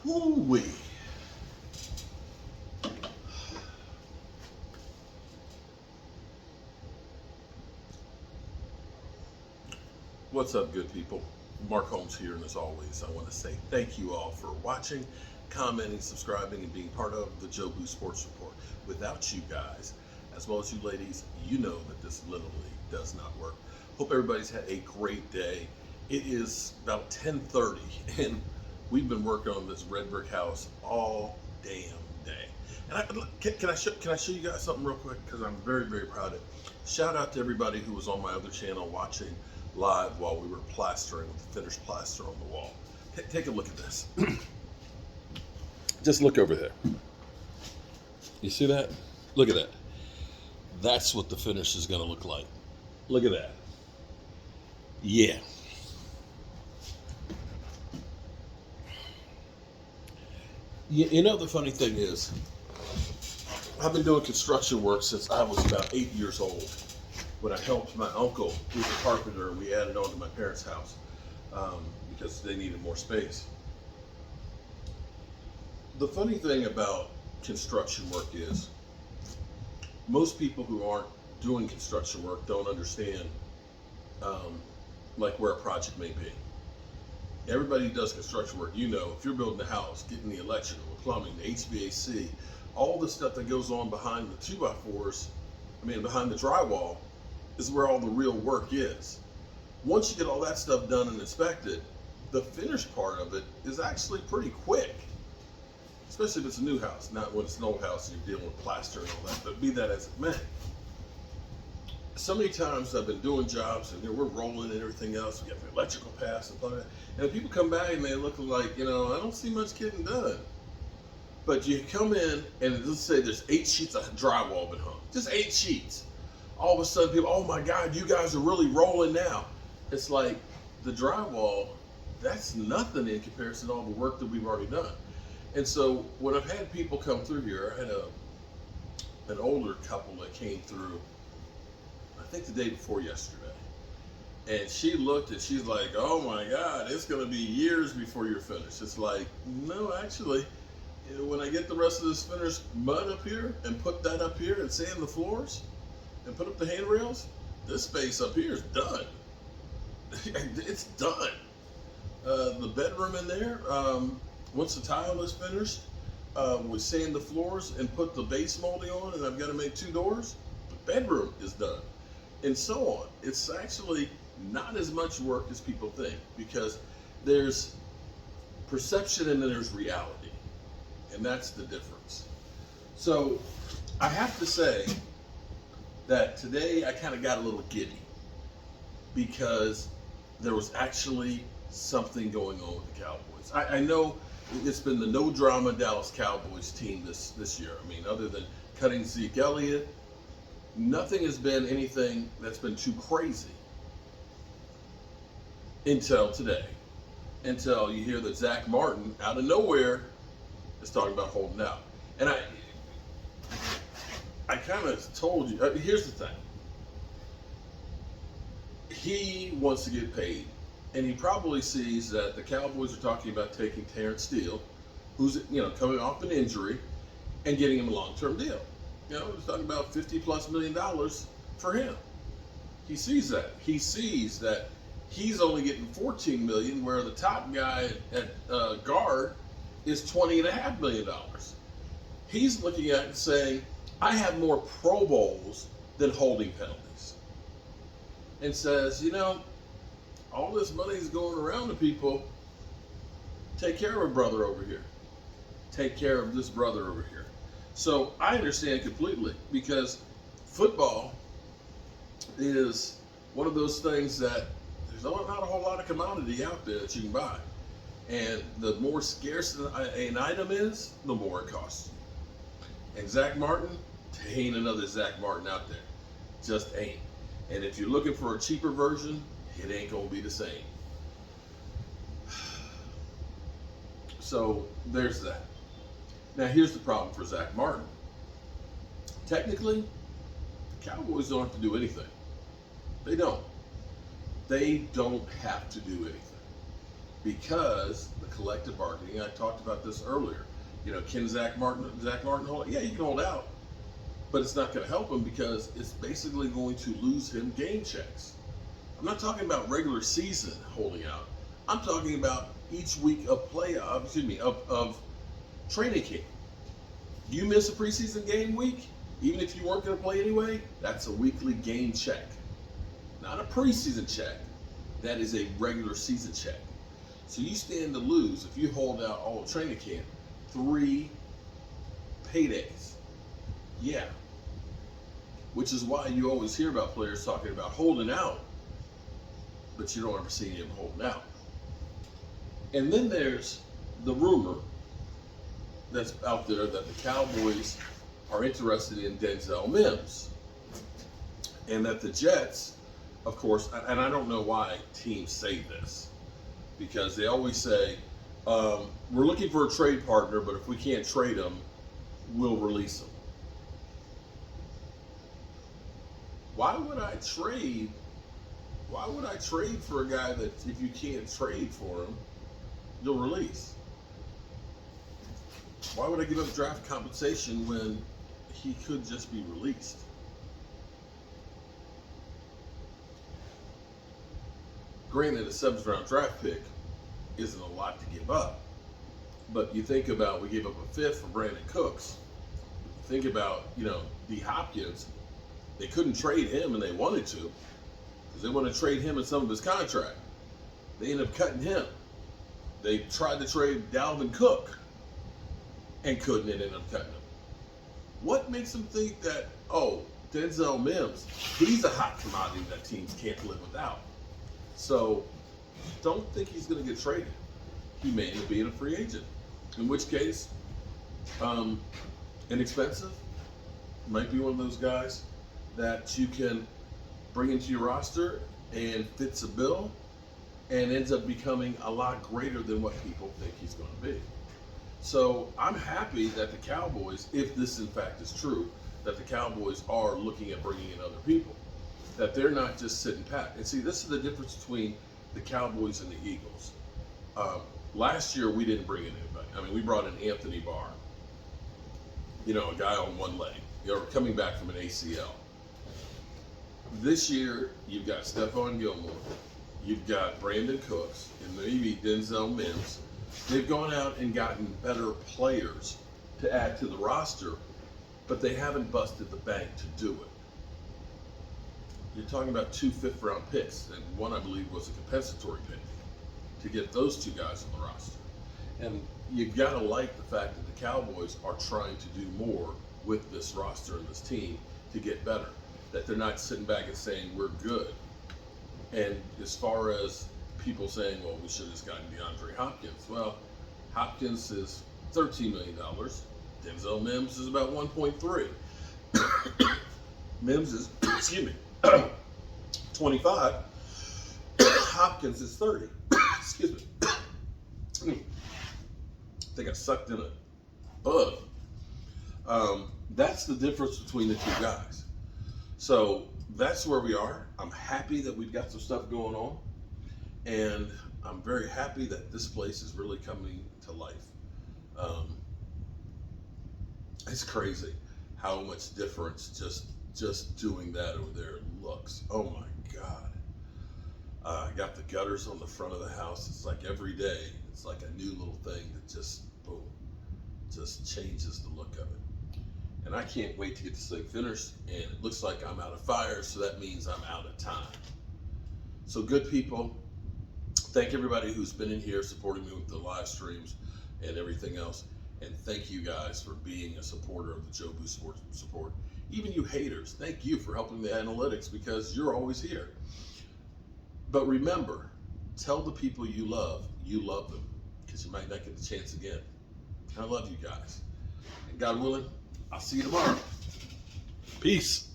Woo-wee. What's up, good people? Mark Holmes here, and as always, I want to say thank you all for watching, commenting, subscribing, and being part of the Joe Boo Sports Report. Without you guys, as well as you ladies, you know that this literally does not work. Hope everybody's had a great day. It is about 10:30, and we've been working on this red brick house all damn day. And can I show you guys something real quick? Because I'm very, very proud of it. Shout out to everybody who was on my other channel watching live while we were plastering with the finished plaster on the wall. Take a look at this. Just look over there. You see that? Look at that. That's what the finish is going to look like. Look at that. Yeah. You know, the funny thing is, I've been doing construction work since I was about 8 years old. When I helped my uncle, who's a carpenter, we added on to my parents' house because they needed more space. The funny thing about construction work is most people who aren't doing construction work don't understand like where a project may be. Everybody who does construction work, you know, if you're building a house, getting the electrical, the plumbing, the HVAC, all the stuff that goes on behind the 2x4s, behind the drywall, is where all the real work is. Once you get all that stuff done and inspected, the finished part of it is actually pretty quick. Especially if it's a new house, not when it's an old house and you're dealing with plaster and all that, but be that as it may. So many times I've been doing jobs and we're rolling and everything else, we got the electrical pass and blah, blah, and if people come back and they look like, I don't see much getting done. But you come in and let's say there's 8 sheets of drywall been hung, just 8 sheets. All of a sudden people, oh my God, you guys are really rolling now. It's like the drywall, that's nothing in comparison to all the work that we've already done. And so when I've had people come through here, I had an older couple that came through, I think the day before yesterday. And she looked and she's like, oh my God, it's gonna be years before you're finished. It's like, no, actually, when I get the rest of this finished mud up here and put that up here and sand the floors, and put up the handrails, this space up here is done. It's done. The bedroom in there, once the tile is finished, we sand the floors and put the base molding on, and I've got to make 2 doors. The bedroom is done, and so on. It's actually not as much work as people think, because there's perception and then there's reality, and that's the difference. So I have to say that today I kind of got a little giddy because there was actually something going on with the Cowboys. I know it's been the no drama Dallas Cowboys team this year. Other than cutting Zeke Elliott, nothing has been anything that's been too crazy until today. Until you hear that Zach Martin out of nowhere is talking about holding out. And I kind of told you, here's the thing. He wants to get paid, and he probably sees that the Cowboys are talking about taking Terrence Steele, who's coming off an injury, and getting him a long-term deal. He's talking about $50+ million for him. He sees that. He sees that he's only getting $14 million, where the top guy at guard is $20.5 million. He's looking at it and saying, I have more Pro Bowls than holding penalties. And says, all this money is going around to people. Take care of a brother over here. Take care of this brother over here. So I understand completely, because football is one of those things that there's not a whole lot of commodity out there that you can buy. And the more scarce an item is, the more it costs. And Zach Martin, there ain't another Zach Martin out there. Just ain't. And if you're looking for a cheaper version, it ain't gonna be the same. So there's that. Now here's the problem for Zach Martin. Technically, the Cowboys don't have to do anything. They don't. They don't have to do anything. because the collective bargaining. I talked about this earlier. Can Zach Martin hold out? Yeah, he can hold out, but it's not going to help him because it's basically going to lose him game checks. I'm not talking about regular season holding out. I'm talking about each week of of training camp. You miss a preseason game week, even if you weren't going to play anyway, that's a weekly game check. Not a preseason check. That is a regular season check. So you stand to lose if you hold out all of training camp 3 paydays. Yeah. Which is why you always hear about players talking about holding out, but you don't ever see him holding out. And then there's the rumor that's out there that the Cowboys are interested in Denzel Mims. And that the Jets, of course, and I don't know why teams say this, because they always say, we're looking for a trade partner, but if we can't trade him, we'll release him. Why would I trade for a guy that if you can't trade for him, you'll release? Why would I give up draft compensation when he could just be released? Granted, a 7th round draft pick isn't a lot to give up. But you think about, we gave up a 5th for Brandon Cooks. Think about, D. Hopkins. They couldn't trade him, and they wanted to, because they wanted to trade him in some of his contract. They ended up cutting him. They tried to trade Dalvin Cook and couldn't, and ended up cutting him. What makes them think that, Denzel Mims, he's a hot commodity that teams can't live without? So don't think he's going to get traded. He may end up being a free agent, in which case, inexpensive, might be one of those guys that you can bring into your roster and fits a bill and ends up becoming a lot greater than what people think he's going to be. So I'm happy that the Cowboys, if this in fact is true, that the Cowboys are looking at bringing in other people, that they're not just sitting pat. And see, this is the difference between the Cowboys and the Eagles. Last year, we didn't bring in anybody. I mean, we brought in Anthony Barr, a guy on one leg, coming back from an ACL. This year, you've got Stephon Gilmore, you've got Brandon Cooks, and maybe Denzel Mims. They've gone out and gotten better players to add to the roster, but they haven't busted the bank to do it. You're talking about 2 5th-round picks, and one, I believe, was a compensatory pick to get those 2 guys on the roster. And you've got to like the fact that the Cowboys are trying to do more with this roster and this team to get better, that they're not sitting back and saying, we're good. And as far as people saying, well, we should have just gotten DeAndre Hopkins. Well, Hopkins is $13 million. Denzel Mims is about 1.3. Mims is, 25. Hopkins is 30. Excuse me. I think I sucked in a bug. That's the difference between the 2 guys. So that's where we are. I'm happy that we've got some stuff going on. And I'm very happy that this place is really coming to life. It's crazy how much difference just doing that over there looks. Oh my God. I got the gutters on the front of the house. It's like every day, it's like a new little thing that just, boom, just changes the look of it. And I can't wait to get this thing finished. And it looks like I'm out of fire, so that means I'm out of time. So good people, thank everybody who's been in here supporting me with the live streams and everything else. And thank you guys for being a supporter of the Joe Boo Sports Support. Even you haters, thank you for helping the analytics, because you're always here. But remember, tell the people you love them, because you might not get the chance again. I love you guys. And God willing, I'll see you tomorrow. Peace.